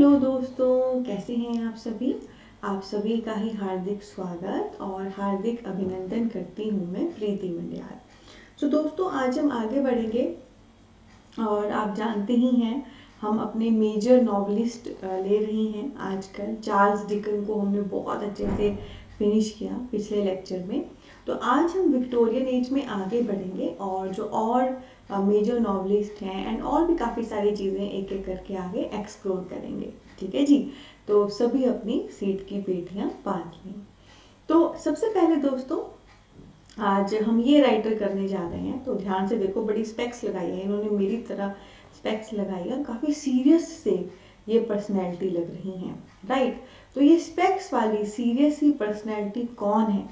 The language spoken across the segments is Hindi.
हेलो दोस्तों, कैसे हैं आप सभी। आप सभी का ही हार्दिक स्वागत और हार्दिक अभिनंदन करती हूँ मैं प्रीति मंडियाल। तो दोस्तों आज हम आगे बढ़ेंगे और आप जानते ही हैं हम अपने मेजर नॉवलिस्ट ले रहे हैं। आजकल चार्ल्स डिकन को हमने बहुत अच्छे से फिनिश किया पिछले लेक्चर में। तो आज हम विक्टोरियन एज में आगे बढ़ेंगे और जो और मेजर नॉवलिस्ट हैं एंड और भी काफ़ी सारी चीज़ें एक एक करके आगे एक्सप्लोर करेंगे। ठीक है जी। तो सभी अपनी सीट की पेटियां बांध लें। तो सबसे पहले दोस्तों आज हम ये राइटर करने जा रहे हैं। तो ध्यान से देखो, बड़ी स्पेक्स लगाई है इन्होंने, मेरी तरह स्पेक्स लगाई है और काफ़ी सीरियस से ये पर्सनैलिटी लग रही हैं, राइट। तो ये स्पेक्स वाली सीरियस ही पर्सनैलिटी कौन है,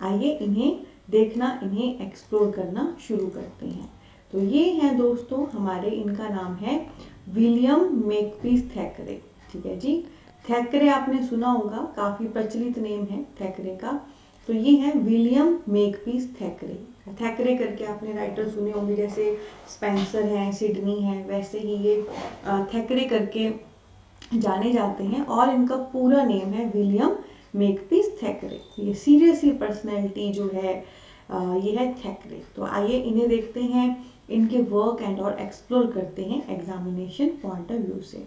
आइए इन्हें देखना, इन्हें एक्सप्लोर करना शुरू करते हैं। तो ये हैं दोस्तों हमारे, इनका नाम है विलियम मेकपीस थैकरे। ठीक है जी। थैकरे आपने सुना होगा, काफ़ी प्रचलित नेम है थैकरे का। तो ये है विलियम मेकपीस थैकरे। थैकरे करके आपने राइटर सुने होंगे, जैसे स्पेंसर हैं, सिडनी है, वैसे ही ये थैकरे करके जाने जाते हैं और इनका पूरा नेम है विलियम मेकपीस थैकरे। ये सीरियस ही पर्सनैलिटी जो है ये है थैकरे। तो आइए इन्हें देखते हैं, इनके वर्क एंड और एक्सप्लोर करते हैं एग्जामिनेशन पॉइंट ऑफ व्यू से।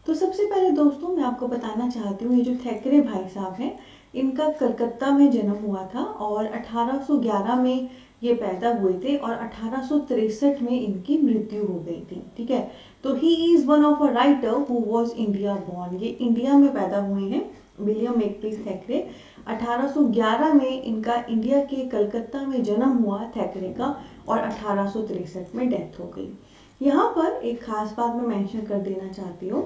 तो सबसे पहले दोस्तों मैं आपको बताना चाहती हूँ, ये जो थैकरे भाई साहब हैं इनका कलकत्ता में जन्म हुआ था और 1811 में ये पैदा हुए थे और 1863 में इनकी मृत्यु हो गई थी। ठीक है। तो he is one of a writer who was India born. ये इंडिया में पैदा हुए हैं विलियम मेकपीस थैकरे। 1811 में इनका इंडिया के कलकत्ता में जन्म हुआ थैकरे का और 1863 में डेथ हो गई। यहाँ पर एक खास बात मैं मेंशन कर देना चाहती हूँ,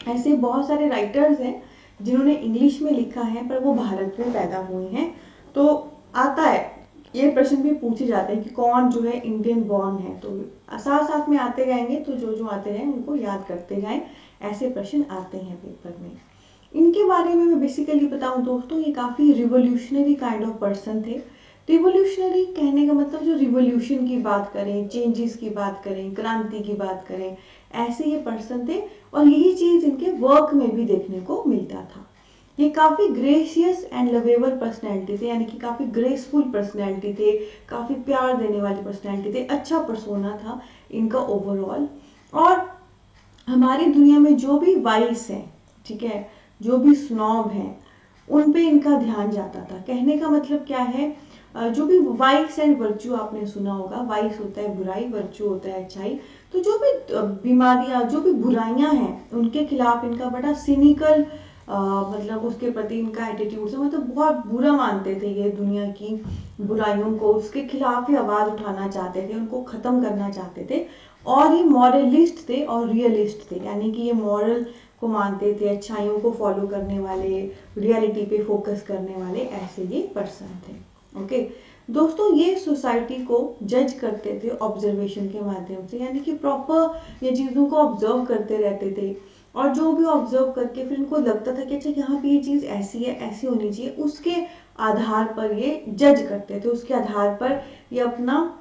ऐसे बहुत सारे राइटर्स हैं जिन्होंने इंग्लिश में लिखा है पर वो भारत में पैदा हुए हैं। तो आता है, ये प्रश्न भी पूछे जाते हैं कि कौन जो है इंडियन बॉर्न है। तो साथ साथ में आते रहेंगे, तो जो आते जाएं उनको याद करते जाएं, ऐसे प्रश्न आते हैं पेपर में। इनके बारे में मैं बेसिकली बताऊं दोस्तों, ये काफ़ी रिवोल्यूशनरी काइंड ऑफ पर्सन थे। रिवोल्यूशनरी कहने का मतलब जो रिवोल्यूशन की बात करें, चेंजेस की बात करें, क्रांति की बात करें, ऐसे ये पर्सन थे। और यही चीज़ इनके वर्क में भी देखने को मिलता था। ये काफ़ी ग्रेशियस एंड लवेबल पर्सनैलिटी थे, यानी कि काफ़ी ग्रेसफुल पर्सनैलिटी थे, काफ़ी प्यार देने वाली पर्सनैलिटी थे, अच्छा पर्सोना था इनका ओवरऑल। और हमारी दुनिया में जो भी वाइस हैं, ठीक है, जो भी स्नॉब हैं, उन पे इनका ध्यान जाता था। कहने का मतलब क्या है, जो भी वाइस एंड वर्च्यू आपने सुना होगा, वाइस होता है बुराई, वर्च्यू होता है अच्छाई। तो जो भी बीमारियां, जो भी बुराइयां हैं, उनके खिलाफ इनका बड़ा सिनिकल मतलब उसके प्रति इनका एटीट्यूड से, मतलब बहुत बुरा मानते थे ये दुनिया की बुराइयों को, उसके खिलाफ ही आवाज़ उठाना चाहते थे, उनको ख़त्म करना चाहते थे। और ये मॉरलिस्ट थे और रियलिस्ट थे, यानी कि ये मॉरल को मानते थे, अच्छाइयों को फॉलो करने वाले, रियलिटी पे फोकस करने वाले, ऐसे ये पर्सन थे। ओके दोस्तों, ये सोसाइटी को जज करते थे ऑब्जर्वेशन के माध्यम से, यानी कि प्रॉपर ये चीज़ों को ऑब्जर्व करते रहते थे। और जो भी ऑब्जर्व करके फिर इनको लगता था कि अच्छा यहाँ पे ये चीज़ ऐसी है, ऐसी होनी चाहिए, उसके आधार पर ये जज करते थे, उसके आधार पर ये अपना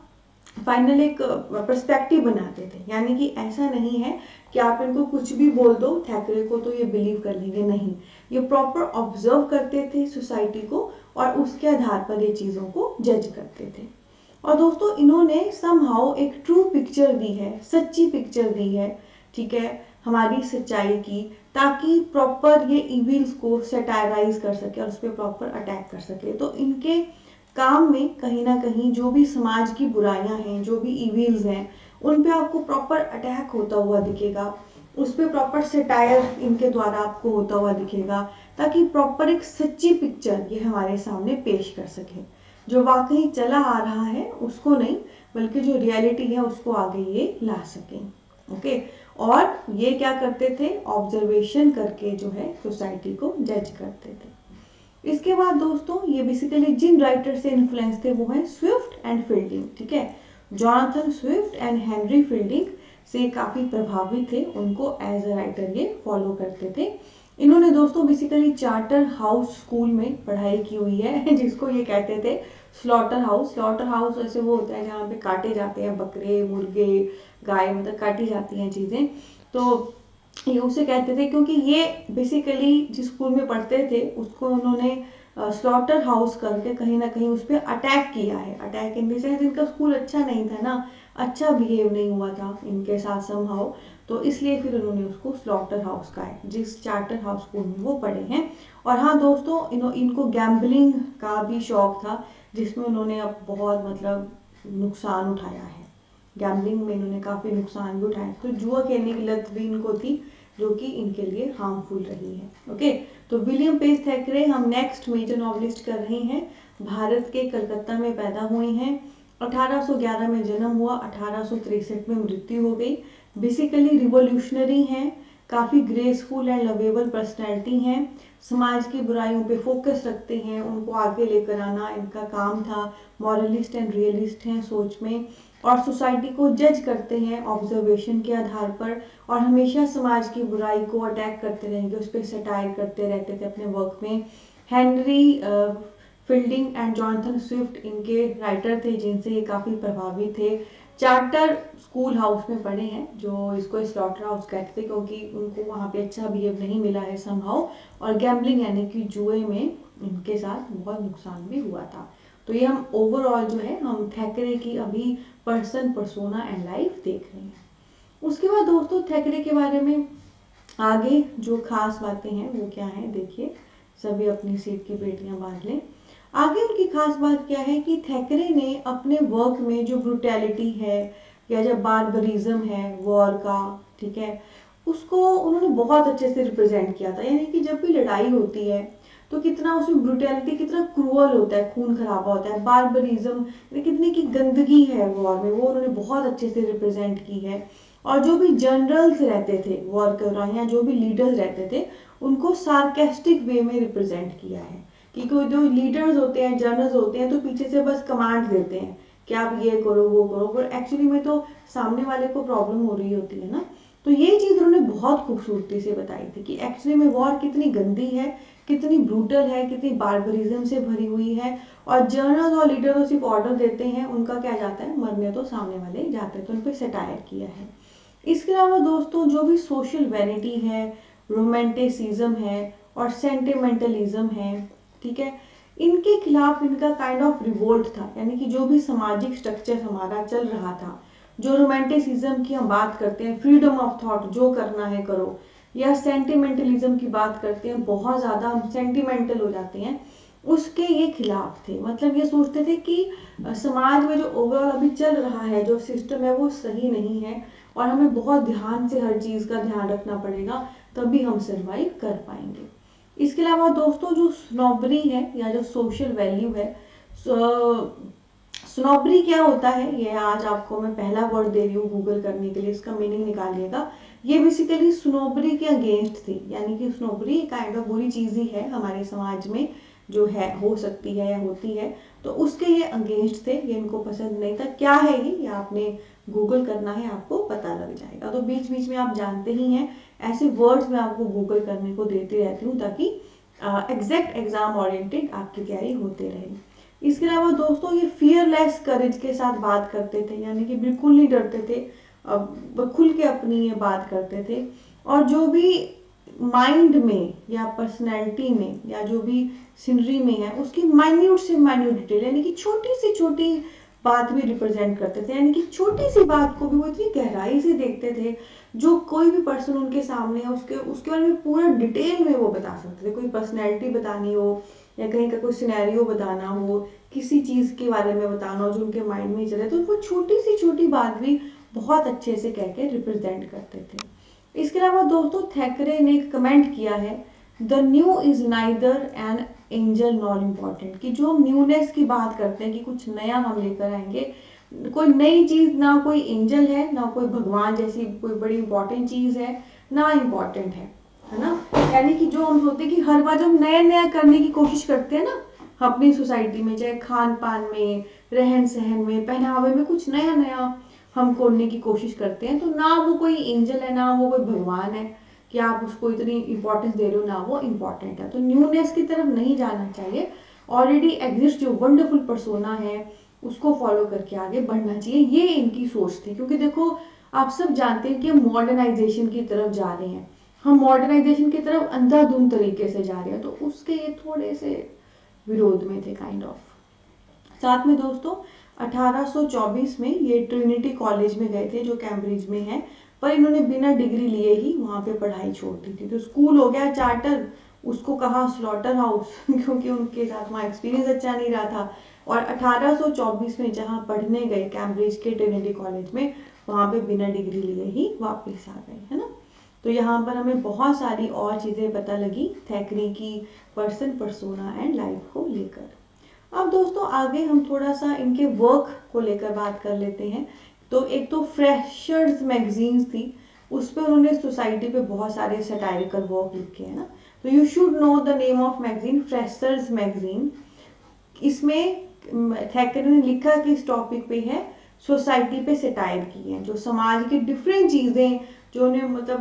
फाइनल एक पर्सपेक्टिव बनाते थे। यानी कि ऐसा नहीं है कि आप इनको कुछ भी बोल दो थैकरे को तो ये बिलीव कर लेंगे, नहीं। ये प्रॉपर ऑब्जर्व करते थे सोसाइटी को और उसके आधार पर ये चीज़ों को जज करते थे। और दोस्तों इन्होंने समहाउ एक ट्रू पिक्चर दी है, सच्ची पिक्चर दी है, ठीक है, हमारी सच्चाई की, ताकि प्रॉपर ये इविल्स को सैटाराइज कर सके और उस पर प्रॉपर अटैक कर सके। तो इनके काम में कहीं ना कहीं जो भी समाज की बुराइयां हैं, जो भी इविल्स हैं, उन पे आपको प्रॉपर अटैक होता हुआ दिखेगा, उस पर प्रॉपर सटायर इनके द्वारा आपको होता हुआ दिखेगा, ताकि प्रॉपर एक सच्ची पिक्चर ये हमारे सामने पेश कर सके। जो वाकई चला आ रहा है उसको नहीं, बल्कि जो रियलिटी है उसको आगे ये ला सकें। ओके और ये क्या करते थे, ऑब्जर्वेशन करके जो है सोसाइटी को जज करते थे। इसके बाद दोस्तों ये बेसिकली जिन राइटर से इन्फ्लुएंस थे वो हैं स्विफ्ट एंड फील्डिंग। ठीक है, Jonathan Swift and Henry fielding से काफ़ी प्रभावित थे, उनको एज अ राइटर ये फॉलो करते थे। इन्होंने दोस्तों बेसिकली चार्टर हाउस स्कूल में पढ़ाई की हुई है जिसको ये कहते थे स्लॉटर हाउस। स्लॉटर हाउस ऐसे वो होता है जहाँ पे काटे जाते हैं बकरे, मुर्गे, गाय, मतलब काटी जाती हैं चीज़ें। तो ये उसे कहते थे क्योंकि ये बेसिकली जिस स्कूल में पढ़ते थे उसको उन्होंने स्लॉटर हाउस करके कहीं ना कहीं उस पर अटैक किया है। अटैक इन द सेंस इनका स्कूल अच्छा नहीं था ना, अच्छा बिहेव नहीं हुआ था इनके साथ समहाउ, तो इसलिए फिर उन्होंने उसको स्लॉटर हाउस कहा है, जिस चार्टर हाउस स्कूल में वो पढ़े हैं। और हाँ दोस्तों, इनको गैम्बलिंग का भी शौक था, जिसमें उन्होंने अब बहुत मतलब नुकसान उठाया है। गैम्बलिंग में इन्होंने काफ़ी नुकसान भी उठाया, तो जुआ खेलने की लत भी इनको थी, जो कि इनके लिए हार्मफुल रही है। ओके, तो विलियम पेज थैकरे हम नेक्स्ट मेजर नॉवलिस्ट कर रहे हैं। भारत के कलकत्ता में पैदा हुए हैं, 1811 में जन्म हुआ, 1863 में मृत्यु हो गई। बेसिकली रिवोल्यूशनरी हैं, काफ़ी ग्रेसफुल एंड लवेबल पर्सनैलिटी हैं, समाज की बुराइयों पे फोकस रखते हैं, उनको आगे लेकर आना इनका काम था। मॉरलिस्ट एंड रियलिस्ट हैं सोच में, और सोसाइटी को जज करते हैं ऑब्जर्वेशन के आधार पर, और हमेशा समाज की बुराई को अटैक करते रहेंगे, उस पर सटायर करते रहते थे अपने वर्क में। Henry fielding and Jonathan Swift इनके राइटर थे, जिनसे ये काफ़ी प्रभावित थे। चार्टर स्कूल हाउस में पढ़े हैं, जो इसको स्लॉटर हाउस कहते थे क्योंकि उनको वहाँ पे अच्छा बिहेव नहीं मिला है समहाउ, और गैम्बलिंग यानी कि जुए में इनके साथ बहुत नुकसान भी हुआ था। तो ये हम ओवरऑल जो है हम थैकरे की अभी पर्सन, पर्सोना एंड लाइफ देख रहे हैं। उसके बाद दोस्तों थैकरे के बारे में आगे जो खास बातें हैं वो क्या है, देखिए सभी अपनी सीट की बेटियां बांध लें। आगे उनकी खास बात क्या है कि थैकरे ने अपने वर्क में जो ब्रूटैलिटी है या जो बार्बरिज्म है वॉर का, ठीक है, उसको उन्होंने बहुत अच्छे से रिप्रेजेंट किया था। यानी कि जब भी लड़ाई होती है तो कितना उसमें ब्रूटैलिटी, कितना क्रूअल होता है, खून खराबा होता है, बार्बरिज्म कितनी की गंदगी है वॉर में, वो उन्होंने बहुत अच्छे से रिप्रेजेंट की है। और जो भी जनरल्स रहते थे वॉर के दौरान या जो भी लीडर्स रहते थे, उनको सार्केस्टिक वे में रिप्रेजेंट किया है। क्योंकि जो लीडर्स होते हैं, जनरल्स होते हैं, तो पीछे से बस कमांड देते हैं कि आप ये करो वो करो, पर एक्चुअली में तो सामने वाले को प्रॉब्लम हो रही होती है ना। तो ये चीज़ उन्होंने बहुत खूबसूरती से बताई थी कि एक्चुअली में वॉर कितनी गंदी है, कितनी ब्रूटल है, कितनी बार्बरिज्म से भरी हुई है, और जनरल और लीडर तो सिर्फ ऑर्डर देते हैं, उनका क्या जाता है, मरने तो सामने वाले जाते हैं, तो उन पर सटायर किया है। इसके अलावा दोस्तों जो भी सोशल वैनिटी है, रोमांटिसिज्म है और सेंटिमेंटलिज्म है, ठीक है, इनके खिलाफ इनका काइंड ऑफ रिवोल्ट था। यानी कि जो भी सामाजिक स्ट्रक्चर हमारा चल रहा था, जो रोमांटिसिज्म की हम बात करते हैं, फ्रीडम ऑफ थॉट, जो करना है करो, या सेंटिमेंटलिज्म की बात करते हैं, बहुत ज़्यादा हम सेंटिमेंटल हो जाते हैं, उसके ये खिलाफ थे। मतलब ये सोचते थे कि समाज में जो ओवरऑल अभी चल रहा है, जो सिस्टम है, वो सही नहीं है, और हमें बहुत ध्यान से हर चीज़ का ध्यान रखना पड़ेगा, तभी हम सर्वाइव कर पाएंगे। इसके अलावा दोस्तों जो स्नोबरी है या जो सोशल वैल्यू है, स्नोबरी क्या होता है, ये आज आपको मैं पहला वर्ड दे रही हूँ गूगल करने के लिए, इसका मीनिंग निकालिएगा। ये बेसिकली स्नोबरी के अगेंस्ट थी, यानी कि स्नोबरी काइंड ऑफ बुरी चीज़ ही है हमारे समाज में, जो है हो सकती है या होती है, तो उसके ये अगेंस्ट थे, ये इनको पसंद नहीं था। क्या है ये आपने गूगल करना है, आपको पता लग जाएगा। तो बीच बीच में आप जानते ही हैं, ऐसे वर्ड्स मैं आपको गूगल करने को देती रहती हूँ, ताकि एग्जैक्ट एग्जाम ओरिएंटेड आपकी तैयारी होते रहे। इसके अलावा दोस्तों ये फियरलेस करेज के साथ बात करते थे, यानी कि बिल्कुल नहीं डरते थे, खुल के अपनी ये बात करते थे। और जो भी माइंड में या पर्सनैलिटी में या जो भी सीनरी में है, उसकी माइन्यूट से माइन्यूट डिटेल, यानी कि छोटी से छोटी बात भी रिप्रेजेंट करते थे। यानी कि छोटी सी बात को भी वो इतनी गहराई से देखते थे, जो कोई भी पर्सन उनके सामने है उसके उसके बारे में पूरा डिटेल में वो बता सकते थे। कोई पर्सनैलिटी बतानी हो या कहीं का कोई सिनेरियो बताना हो, किसी चीज़ के बारे में बताना हो जो उनके माइंड में चले, तो वो छोटी सी छोटी बात भी बहुत अच्छे से कह के रिप्रेजेंट करते थे। इसके अलावा दोस्तों थैकरे ने कमेंट किया है, the new is neither an angel not important, कि जो हम न्यूनेस की बात करते हैं कि कुछ नया हम लेकर आएंगे, कोई नई चीज़ ना कोई एंजल है, ना कोई भगवान जैसी कोई बड़ी इंपॉर्टेंट चीज़ है, ना इम्पॉर्टेंट है ना। यानी कि जो हम सोचते हैं कि हर बार जब नया नया करने की कोशिश करते हैं ना अपनी सोसाइटी में, चाहे खान पान में, रहन सहन में, पहनावे में, कुछ नया नया हम खोलने की कोशिश करते हैं, तो ना वो कोई एंजल है, ना वो कोई भगवान है कि आप उसको इतनी इंपॉर्टेंस दे रहे हो, ना वो इम्पॉर्टेंट है। तो न्यूनेस की तरफ नहीं जाना चाहिए, ऑलरेडी एग्जिस्ट जो वंडरफुल पर्सोना है उसको फॉलो करके आगे बढ़ना चाहिए, ये इनकी सोच थी। क्योंकि देखो आप सब जानते हैं कि हम मॉडर्नाइजेशन की तरफ जा रहे हैं, हम मॉडर्नाइजेशन की तरफ अंधाधुंध तरीके से जा रहे हैं, तो उसके ये थोड़े से विरोध में थे काइंड ऑफ। साथ में दोस्तों 1824 में ये ट्रिनिटी कॉलेज में गए थे जो कैम्ब्रिज में है, पर इन्होंने बिना डिग्री लिए ही वहाँ पे पढ़ाई छोड़ दी थी। तो स्कूल हो गया चार्टर, उसको कहा स्लॉटर हाउस क्योंकि उनके साथ वहाँ एक्सपीरियंस अच्छा नहीं रहा था। और 1824 में जहाँ पढ़ने गए कैम्ब्रिज के ट्रिनिटी कॉलेज में, वहाँ पे बिना डिग्री लिए ही वापस आ गए, है ना। तो यहाँ पर हमें बहुत सारी और चीज़ें पता लगी थैकरे की पर्सन पर्सोना एंड लाइफ को लेकर। अब दोस्तों आगे हम थोड़ा सा इनके वर्क को लेकर बात कर लेते हैं। तो एक तो फ्रेशर्स मैगजीन्स थी, उस पर उन्होंने सोसाइटी पे बहुत सारे सटायरिकल वर्क लिखे हैं ना। तो you should know the name of magazine, freshers magazine. इसमें थैकरे ने लिखा कि इस टॉपिक पे है, सोसाइटी पे सटायर की है, जो समाज की डिफरेंट चीज़ें जो उन्हें मतलब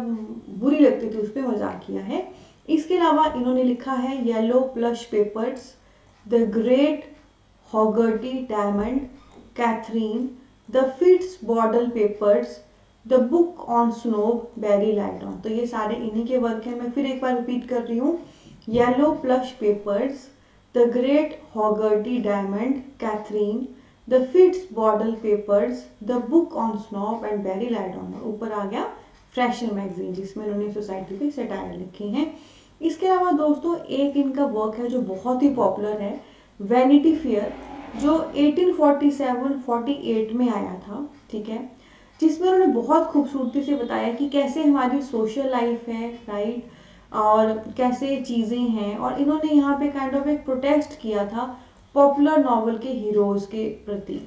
बुरी लगती थी उस पर मजाक किया है। इसके अलावा इन्होंने लिखा है Yellowplush papers, the great Hoggarty diamond, Catherine, the Fitz Boodle papers, the book on snob, Barry Lyndon. तो ये सारे इन्हीं के वर्क हैं। मैं फिर एक बार रिपीट कर रही हूँ, Yellowplush papers, the great Hoggarty diamond, Catherine, the Fitz Boodle papers, the book on snob and Barry Lyndon. ऊपर आ गया फ्रेशर मैगजीन जिसमें उन्होंने सोसाइटी पे सटायर लिखे हैं। इसके अलावा दोस्तों एक इनका वर्क है जो बहुत ही पॉपुलर है, वैनिटी फेयर, जो 1847-48 में आया था, ठीक है, जिसमें उन्होंने बहुत खूबसूरती से बताया कि कैसे हमारी सोशल लाइफ है, राइट, और कैसे चीज़ें हैं। और इन्होंने यहाँ पे काइंड ऑफ एक प्रोटेस्ट किया था पॉपुलर नॉवल के हीरोज के प्रति,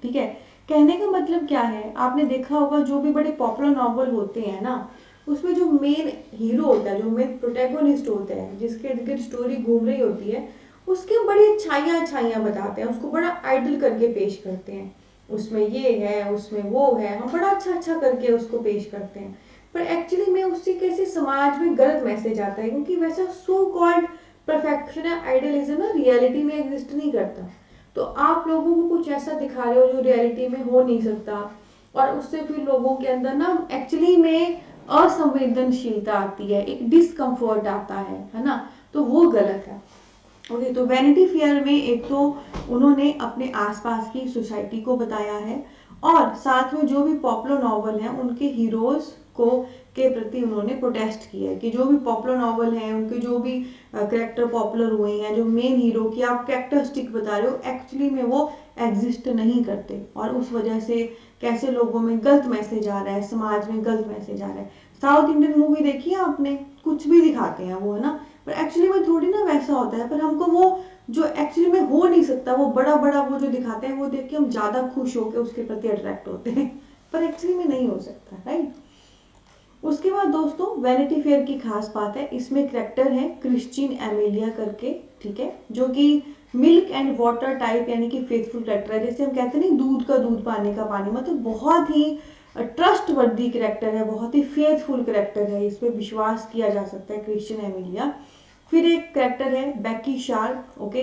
ठीक है। कहने का मतलब क्या है, आपने देखा होगा जो भी बड़े पॉपुलर नॉवल होते हैं ना, उसमें जो मेन हीरो होता है, जो मेन प्रोटैगोनिस्ट होता है, जिसके इर्द गिर्द स्टोरी घूम रही होती है, उसके बड़ी अच्छाइयाँ बताते हैं, उसको बड़ा आइडल करके पेश करते हैं, उसमें ये है, उसमें वो है, हम बड़ा अच्छा करके उसको पेश करते हैं। पर एक्चुअली में उससे कैसे समाज में गलत मैसेज आता है, क्योंकि वैसा सो कॉल्ड परफेक्शन या आइडियलिज्म ना रियलिटी में एग्जिस्ट नहीं करता। तो आप लोगों को कुछ ऐसा दिखा रहे हो जो रियलिटी में हो नहीं सकता, और उससे फिर लोगों के अंदर ना एक्चुअली में असंवेदनशीलता आती है, एक डिस्कम्फर्ट आता है ना, तो वो गलत है। ओके, तो वैनिटी फेयर में एक तो उन्होंने अपने आसपास की सोसाइटी को बताया है, और साथ में जो भी पॉपुलर नॉवल हैं उनके हीरोज को के प्रति उन्होंने प्रोटेस्ट किया है कि जो भी पॉपुलर नॉवल हैं उनके जो भी कैरेक्टर पॉपुलर हुए हैं, जो मेन हीरो की आप कैरेक्टरिस्टिक बता रहे हो, एक्चुअली में वो एग्जिस्ट नहीं करते, और उस वजह से कैसे लोगों में गलत मैसेज आ रहा है, समाज में गलत मैसेज आ रहा है। साउथ इंडियन मूवी देखी है आपने, कुछ भी दिखाते हैं वो, है ना, पर एक्चुअली में थोड़ी ना वैसा होता है। पर हमको वो जो एक्चुअली में हो नहीं सकता, वो बड़ा वो जो दिखाते हैं, वो देख के हम ज्यादा खुश होकर उसके प्रति अट्रैक्ट होते हैं, पर एक्चुअली में नहीं हो सकता, राइट। उसके बाद दोस्तों वैनिटी फेयर की खास बात है, इसमें करेक्टर है क्रिश्चियन एमिलिया करके, ठीक है, जो कि मिल्क एंड वाटर टाइप यानी कि फेथफुल करेक्टर है। जैसे हम कहते हैं दूध का दूध पानी का पानी, मतलब बहुत ही ट्रस्ट वर्दी करेक्टर है, बहुत ही फेथफुल करेक्टर है, इस पर विश्वास किया जा सकता है क्रिश्चियन एमिलिया। फिर एक करेक्टर है Becky Sharp, okay,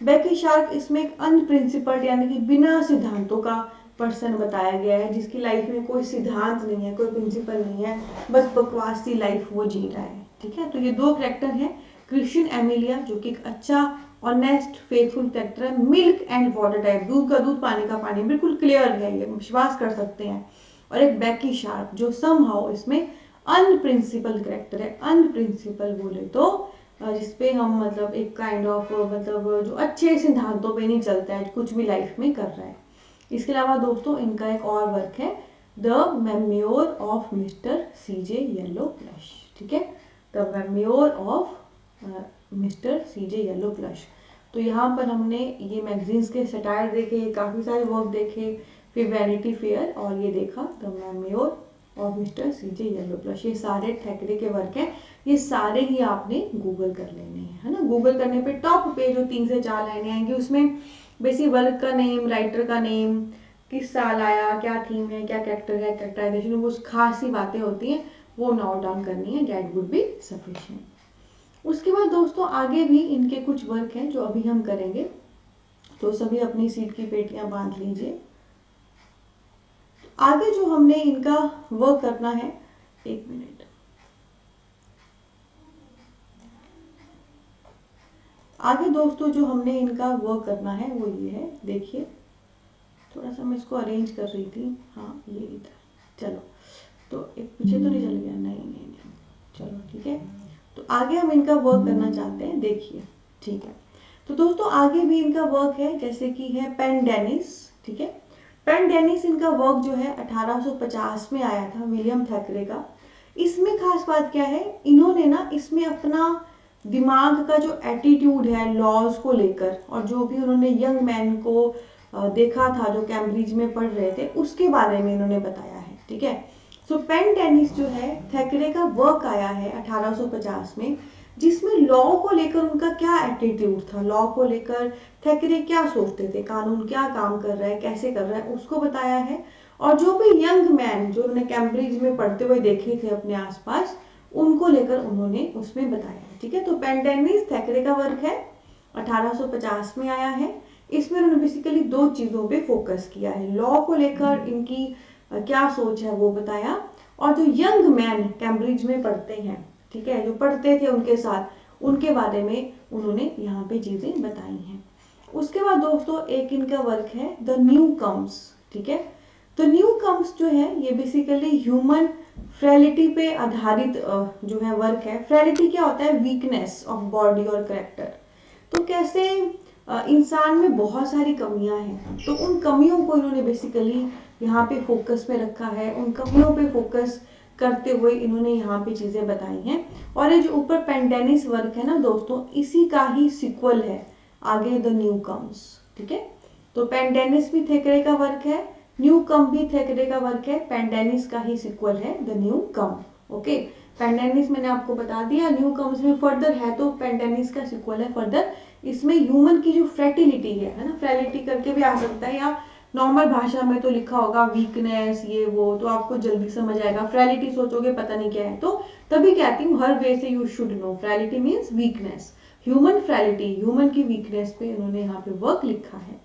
Becky Sharp इसमें एक अनप्रिंसिपल्ड यानी कि बिना सिद्धांतों का पर्सन बताया गया है, जिसकी लाइफ में कोई सिद्धांत नहीं है, कोई प्रिंसिपल नहीं है, बस बकवासी लाइफ वो जी रहा है, ठीक है। तो ये दो करेक्टर हैं, क्रिश्चियन एमिलिया जो कि एक अच्छा ऑनेस्ट फेथफुल करेक्टर है, मिल्क एंड वाटर टाइप, दूध का दूध पानी का पानी, बिल्कुल क्लियर है, ये विश्वास कर सकते हैं। और एक बेकी शार्प जो समहाउ इसमें अनप्रिंसिपल करेक्टर है। अनप्रिंसिपल बोले तो जिसपे हम मतलब एक काइंड ऑफ मतलब जो अच्छे सिद्धांतों पे नहीं चलता है, कुछ भी लाइफ में कर रहा है। इसके अलावा दोस्तों इनका एक और वर्क है, the मेम्योर of mister CJ yellow plush, ठीक है, the मेम्योर of mister CJ yellow plush. तो यहाँ पर हमने ये मैगजीन्स के सटायर देखे, काफ़ी सारे वर्क देखे, फिर वैनिटी फेयर, और ये देखा the मेम्योर of mister CJ yellow plush. ये सारे थैकरे के वर्क हैं, ये सारे ही आपने गूगल कर लेने हैं, है ना। गूगल करने पे टॉप पे जो 3 से 4 लाइनें आएंगी, उसमें बेसिक वर्क का नेम, राइटर का नेम, किस साल आया, क्या थीम है, क्या कैरेक्टर है, कैरेक्टराइजेशन, वो खास सी बातें होती हैं, वो नोट डाउन करनी है, दैट वुड बी सफिशिएंट। उसके बाद दोस्तों आगे भी इनके कुछ वर्क हैं जो अभी हम करेंगे, तो सभी अपनी सीट की पेटियां बांध लीजिए। आगे जो हमने इनका वर्क करना है, एक मिनट, आगे दोस्तों जो हमने इनका वर्क करना है वो ये है, देखिए थोड़ा सा मैं इसको अरेंज कर रही थी, हाँ ये इधर, चलो तो एक पीछे तो नहीं चल गया, नहीं, चलो ठीक है। तो आगे हम इनका वर्क करना चाहते हैं, देखिए ठीक है। तो दोस्तों आगे भी इनका वर्क है, जैसे कि है पेनडेनिस, ठीक है। पेनडेनिस इनका वर्क जो है 1850 में आया था, विलियम थैकरे का। इसमें खास बात क्या है, इन्होंने ना इसमें अपना दिमाग का जो एटीट्यूड है लॉज को लेकर, और जो भी उन्होंने यंग मैन को देखा था जो कैम्ब्रिज में पढ़ रहे थे, उसके बारे में इन्होंने बताया है, ठीक है। सो पेनडेनिस जो है थैकरे का वर्क आया है 1850 में, जिसमें लॉ को लेकर उनका क्या एटीट्यूड था, लॉ को लेकर थैकरे क्या सोचते थे, कानून क्या काम कर रहा है, कैसे कर रहा है, उसको बताया है। और जो भी यंग मैन जो उन्होंने कैम्ब्रिज में पढ़ते हुए देखे थे अपने आसपास, उनको लेकर उन्होंने उसमें बताया है, ठीक है। तो पेनडेनिस थैकरे का वर्क है, 1850 में आया है। इसमें उन्होंने बेसिकली दो चीजों पे फोकस किया है, लॉ को लेकर इनकी क्या सोच है वो बताया, और जो यंग मैन कैम्ब्रिज में पढ़ते हैं, ठीक है, जो पढ़ते थे उनके साथ, उनके बारे में उन्होंने यहाँ पे चीजें बताई हैं। उसके बाद दोस्तों एक इनका वर्क है द न्यू कम्स, ठीक है। तो न्यू कम्स जो है ये बेसिकली ह्यूमन फ्रेलिटी पे आधारित जो है वर्क है। फ्रेलिटी क्या होता है, वीकनेस ऑफ बॉडी और कैरेक्टर। तो कैसे इंसान में बहुत सारी कमियां हैं, तो उन कमियों को इन्होंने बेसिकली यहाँ पे फोकस में रखा है, उन कमियों पे फोकस करते हुए इन्होंने यहाँ पे चीजें बताई हैं। और ये जो ऊपर पेनडेनिस वर्क है ना दोस्तों, इसी का ही सिक्वल है आगे द न्यू कम्स, ठीक है। तो पेनडेनिस भी थैकरे का वर्क है, न्यू कम भी थैकरे का वर्क है, पेनडेनिस का ही सिक्वल है द न्यू कम, ओके। पेनडेनिस मैंने आपको बता दिया, न्यू कम्स में फर्दर है, तो पेनडेनिस का सिक्वल है फर्दर। इसमें ह्यूमन की जो फ्रेटिलिटी है ना, फ्रेटिलिटी करके भी आ सकता है, या नॉर्मल भाषा में तो लिखा होगा वीकनेस ये वो, तो आपको जल्दी समझ आएगा। फ्रेलिटी सोचोगे पता नहीं क्या है, तो तभी कहती हूँ हर वे से you should know, frailty means weakness, human frailty, human की वीकनेस पे इन्होंने यहाँ पे वर्क लिखा है।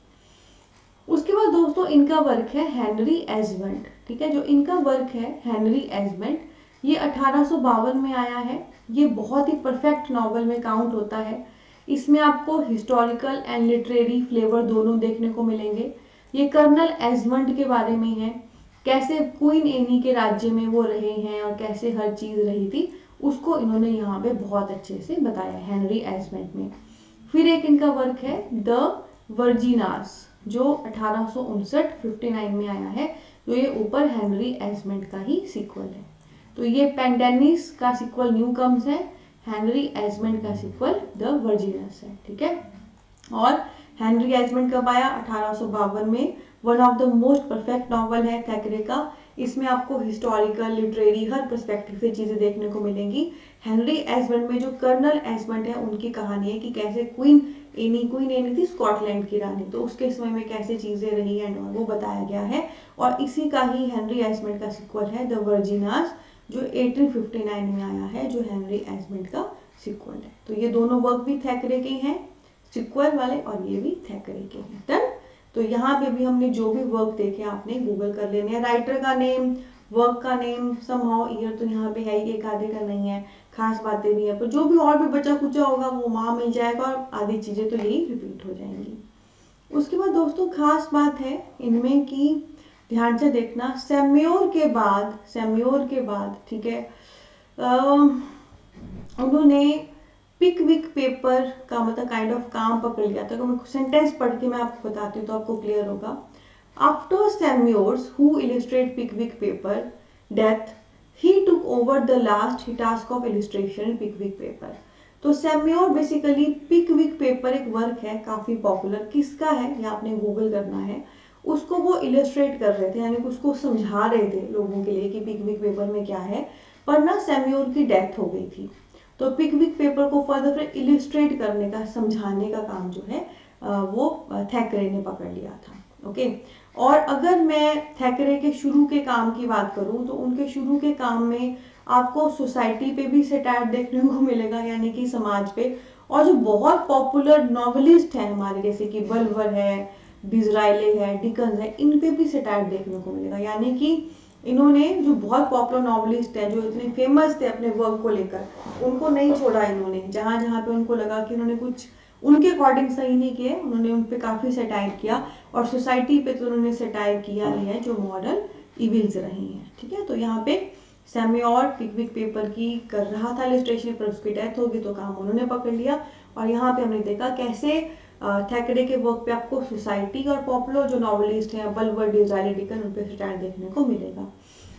उसके बाद दोस्तों इनका वर्क है हेनरी एजमंड, ठीक है। जो इनका वर्क है हेनरी एजमंड, ये 1852 में आया है। ये बहुत ही परफेक्ट नॉवल में काउंट होता है। इसमें आपको हिस्टोरिकल एंड लिटरेरी फ्लेवर दोनों देखने को मिलेंगे। ये कर्नल एजमंड के बारे में है, कैसे क्वीन एनी के राज्य में वो रहे हैं और कैसे हर चीज रही थी, उसको इन्होंने यहाँ पे बहुत अच्छे से बताया है हेनरी एजमंड में। फिर एक इनका वर्क है द वर्जिनास, जो 1859 में आया है। तो ये ऊपर हेनरी एजमंड का ही सिक्वल है। तो ये पेनडेनिस का सिक्वल न्यू कम्स है, हेनरी एजमंड का सिक्वल द वर्जिनस है, ठीक है। और हेनरी एजमंड कब आया, 1852 में। One of the most perfect novel है थैकरे का। इसमें आपको हिस्टोरिकल लिटरेरी हर पर्सपेक्टिव से चीजें देखने को मिलेंगी। हेनरी एजमंड में जो कर्नल एजमंड है उनकी कहानी है कि कैसे क्वीन एनी थी स्कॉटलैंड की रानी, तो उसके समय में कैसे चीजें रही एंड वो बताया गया है। और इसी का ही हेनरी एजमंड का सिक्वल है द वर्जिनास, जो 1859 में आया है, जो हेनरी एजमंड का सिक्वल है। तो ये दोनों वर्क भी थैकरे के हैं सिक्वल वाले, और ये भी थैकरे के हैं। डन। तो यहाँ पे भी हमने जो भी वर्क देखे आपने गूगल कर लेने हैं, राइटर का नेम, वर्क का नेम, समहाउ ईयर तो यहाँ पे है ही, एक आधे का नहीं है, खास बातें भी है, पर जो भी और भी बचा कुचा होगा वो वहां मिल जाएगा, और आधी चीजें तो यही रिपीट हो जाएंगी। उसके बाद दोस्तों खास बात है इनमें कि ध्यान से देखना, सैम्योर के बाद ठीक है, उन्होंने पिकविक पेपर का मतलब काइंड ऑफ काम पकड़ लिया था। तो मैं सेंटेंस पढ़ के मैं आपको बताती हूँ तो आपको क्लियर होगा। After Seymour's who illustrate Pickwick paper death, he took over the last task of illustration in Pickwick paper. तो सैम्योर बेसिकली पिकविक पेपर एक वर्क है काफी पॉपुलर, किसका है ये आपने गूगल करना है। उसको वो इलिस्ट्रेट कर रहे थे, यानी कि उसको समझा रहे थे लोगों के लिए कि पिकविक पेपर में क्या है, पर ना सैम्योर की डेथ हो गई थी। तो पिकविक पेपर को फर्दर फिर इलिस्ट्रेट करने का, समझाने का काम जो है वो थैकरे ने पकड़ लिया था, ओके। और अगर मैं थैकरे के शुरू के काम की बात करूं तो उनके शुरू के काम में आपको सोसाइटी पे भी सटायर देखने को मिलेगा, यानी कि समाज पे। और जो बहुत पॉपुलर नॉवेलिस्ट हैं हमारे, जैसे कि बल्वर है, डिज़राइले है, डिकन्स है, इन पे भी सटायर देखने को मिलेगा। यानी कि इन्होंने जो बहुत पॉपुलर नॉवलिस्ट हैं, जो इतने फेमस थे अपने वर्क को लेकर, उनको नहीं छोड़ा इन्होंने। जहाँ जहाँ पे उनको लगा कि उन्होंने कुछ उनके अकॉर्डिंग सही नहीं किया, उन्होंने उन पे काफ़ी सटायर किया, और सोसाइटी पे तो उन्होंने सटायर किया ही है जो मॉरल इविल्स रही हैं। ठीक है, तो यहाँ पे सैम्यूअल पिकविक पेपर की कर रहा था इलस्ट्रेशन, पर उसकी डेथ होगी तो काम उन्होंने पकड़ लिया। और यहाँ पे हमने देखा कैसे थैकरे के वर्क पे आपको सोसाइटी और पॉपुलर जो नॉवलिस्ट हैं बल्वर, डिज़राइले, डिकन, उन पे सटायर देखने को मिलेगा।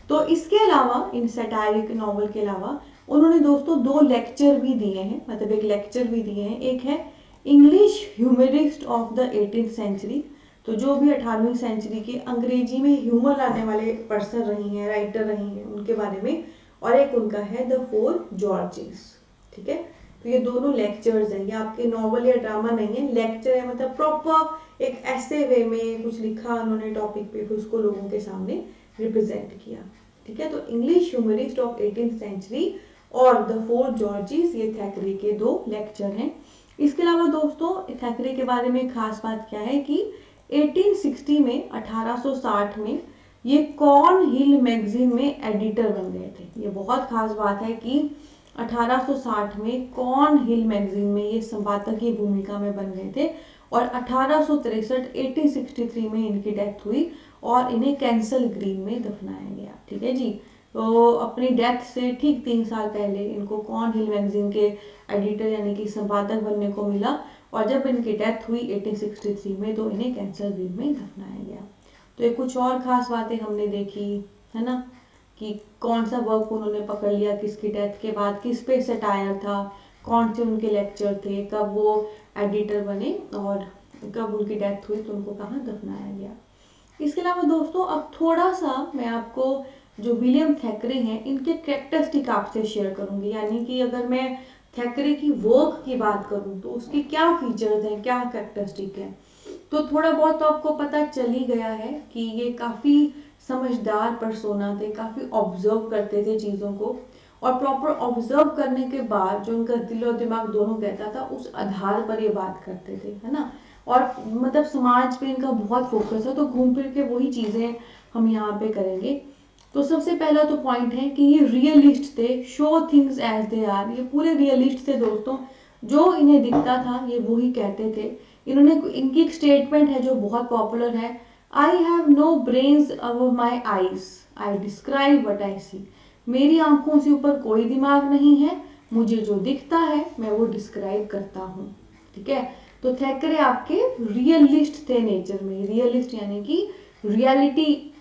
तो इसके अलावा, इन सटायरिक नॉवल के अलावा, उन्होंने दोस्तों 2 लेक्चर भी दिए हैं, मतलब एक लेक्चर भी दिए हैं। एक है English humorist of the 18th century, तो जो भी 18वीं सेंचुरी के अंग्रेजी में ह्यूमर लाने वाले पर्सन रही हैं, राइटर रही हैं, उनके बारे में। और एक उनका है द 4 जॉर्जेस। ठीक है, तो ये दोनों लेक्चर्स हैं, ये आपके नॉवल या ड्रामा नहीं है, लेक्चर है, मतलब प्रॉपर एक ऐसे वे में कुछ लिखा उन्होंने टॉपिक पे, फिर उसको लोगों के सामने रिप्रेजेंट किया। ठीक है, तो English humorist of 18th century और द 4 जॉर्जेस, ये थैकरे के 2 लेक्चर हैं। इसके अलावा दोस्तों थैकरे के बारे में खास बात क्या है कि 1860 में, 1860 में ये कॉर्न हिल मैगजीन में एडिटर बन गए थे। ये बहुत खास बात है कि 1860 में कॉर्न हिल मैगजीन में ये संपादकीय भूमिका में बन गए थे, और 1863 में इनकी डेथ हुई और इन्हें कैंसल ग्रीन में दफनाया गया। ठीक है जी, तो अपनी डेथ से ठीक 3 साल पहले इनको कॉर्न हिल मैगजीन के एडिटर यानी कि संपादक बनने को मिला, और जब इनकी डेथ हुई 1863 में तो इन्हें कैंसल ग्रीन में दफनाया गया। तो ये कुछ और खास बातें हमने देखी है ना, कि कौन सा वर्क उन्होंने पकड़ लिया किसकी डेथ के बाद, किस पे सटायर था, कौन से उनके लेक्चर थे, कब वो एडिटर बने और कब उनकी डेथ हुई तो उनको कहाँ दफनाया गया। इसके अलावा दोस्तों अब थोड़ा सा मैं आपको जो विलियम थैकरे हैं इनके कैरेक्टरिस्टिक आपसे शेयर करूंगी। यानी कि अगर मैं थैकरे की वर्क की बात करूं तो उसकी क्या फीचर्स हैं, क्या कैरेक्टरिस्टिक है, तो थोड़ा बहुत तो आपको पता चल ही गया है कि ये काफ़ी समझदार पर्सोना थे, काफ़ी ऑब्जर्व करते थे चीज़ों को, और प्रॉपर ऑब्जर्व करने के बाद जो उनका दिल और दिमाग दोनों कहता था उस आधार पर ये बात करते थे, है ना। और मतलब समाज पे इनका बहुत फोकस है, तो घूम फिर के वही चीज़ें हम यहाँ पे करेंगे। तो सबसे पहला तो पॉइंट है कि ये रियलिस्ट थे, show things as they are, ये पूरे रियलिस्ट थे दोस्तों, जो इन्हें दिखता था ये वही कहते थे। इन्होंने, इनकी एक स्टेटमेंट है जो बहुत पॉपुलर है, I have no brains above my eyes, I describe what I see, मेरी आंखों से ऊपर कोई दिमाग नहीं है, मुझे जो दिखता है मैं वो डिस्क्राइब करता हूँ। ठीक है, तो थैकरे आपके रियलिस्ट थे नेचर में, रियलिस्ट यानी कि रियलिटी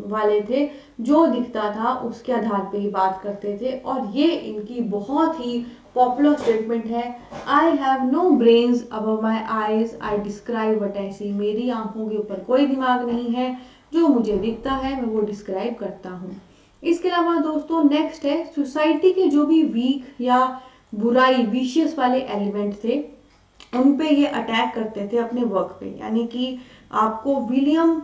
वाले थे, जो दिखता था उसके आधार पे ही बात करते थे। और ये इनकी बहुत ही पॉपुलर स्टेटमेंट है, I have no brains above my eyes, I describe what I see, मेरी आंखों के ऊपर कोई दिमाग नहीं है, जो मुझे दिखता है मैं वो डिस्क्राइब करता हूँ। इसके अलावा दोस्तों नेक्स्ट है, सोसाइटी के जो भी वीक या बुराई, विशियस वाले एलिमेंट थे उन पे ये अटैक करते थे अपने वर्क पे। यानी कि आपको विलियम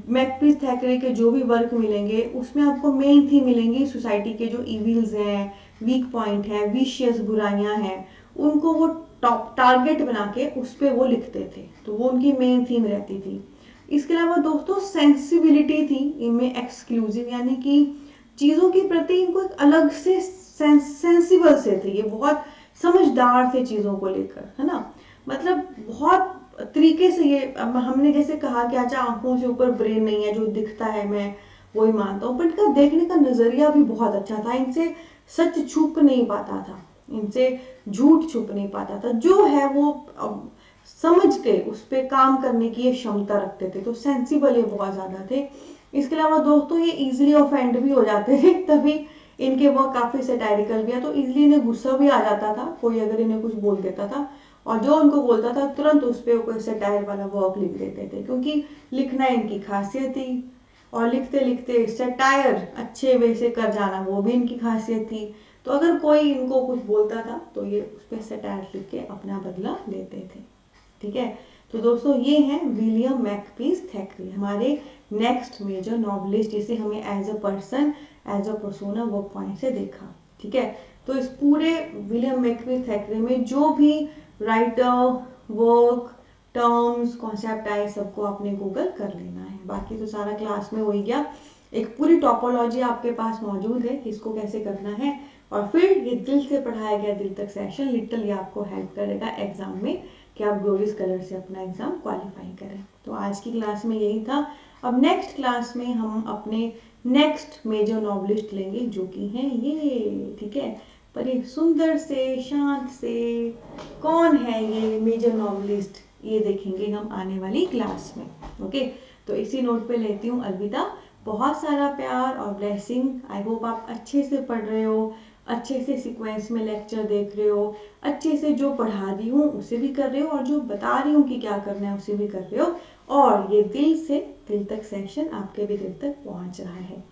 मैकपीस थैकरे के जो भी वर्क मिलेंगे उसमें आपको मेन थीम मिलेंगी सोसाइटी के जो इविल्स हैं, वीक पॉइंट है, विशियस बुराइयां हैं, उनको वो टॉप टारगेट बना के उस पर वो लिखते थे, तो वो उनकी मेन थीम रहती थी। इसके अलावा दोस्तों सेंसिबिलिटी थी इनमें एक्सक्लूसिव, यानी कि चीज़ों के प्रति इनको एक अलग से सेंसिबल से थे, ये बहुत समझदार थे चीज़ों को लेकर, है ना। मतलब बहुत तरीके से ये, हमने जैसे कहा कि अच्छा आंखों से ऊपर ब्रेन नहीं है, जो दिखता है मैं वही मानता हूँ, पर इनका देखने का नजरिया भी बहुत अच्छा था, इनसे सच छुप नहीं पाता था, इनसे झूठ छुप नहीं पाता था, जो है वो समझ के उस पर काम करने की ये क्षमता रखते थे, तो सेंसिबल ये बहुत ज्यादा थे। इसके अलावा दोस्तों ये इजिली ऑफेंड भी हो जाते थे, तभी इनके वर्क काफी सेटायरिकल भी है, तो इजिली इन्हें गुस्सा भी आ जाता था कोई अगर इन्हें कुछ बोल देता था, और जो उनको बोलता था तुरंत उस पर कोई सटायर वाला वर्क लिख देते थे, क्योंकि लिखना इनकी खासियत थी, और लिखते लिखते सटायर अच्छे वे से कर जाना वो भी इनकी खासियत थी। तो अगर कोई इनको कुछ बोलता था तो ये उस पर सटायर लिख के अपना बदला लेते थे। ठीक है, तो दोस्तों ये हैं विलियम मैकपीस थैकरे, हमारे नेक्स्ट मेजर नॉवलिस्ट, जिसे हमें as a person, as a persona work point से देखा। ठीक है, तो इस पूरे विलियम मैकपीस थैकरे में जो भी राइटर, वर्क, टर्म्स कॉन्सेप्ट आए सबको आपने गूगल कर लेना है। बाकी तो सारा क्लास में हो ही गया, एक पूरी टोपोलॉजी आपके पास मौजूद है कि इसको कैसे करना है। और फिर ये दिल से पढ़ाया गया दिल तक सेशन लिटरली आपको हेल्प करेगा एग्जाम में कि आप ग्लोरियस कलर से अपना एग्जाम क्वालिफाई करें। तो आज की क्लास में यही था। अब नेक्स्ट क्लास में हम अपने नेक्स्ट मेजर नॉवलिस्ट लेंगे जो कि हैं ये, ठीक है। पर ये सुंदर से शांत से कौन है ये मेजर नॉवलिस्ट, ये देखेंगे हम आने वाली क्लास में। ओके, तो इसी नोट पे लेती हूँ अलविदा। बहुत सारा प्यार और ब्लेसिंग। आई होप आप अच्छे से पढ़ रहे हो, अच्छे से सीक्वेंस में लेक्चर देख रहे हो, अच्छे से जो पढ़ा रही हूँ उसे भी कर रहे हो और जो बता रही हूँ कि क्या करना है उसे भी कर रहे हो। और ये दिल से दिल तक सेशन आपके भी दिल तक पहुँच रहा है।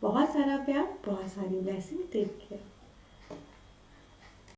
बहुत सारा प्यार, बहुत सारी ब्लेसिंग। Take care.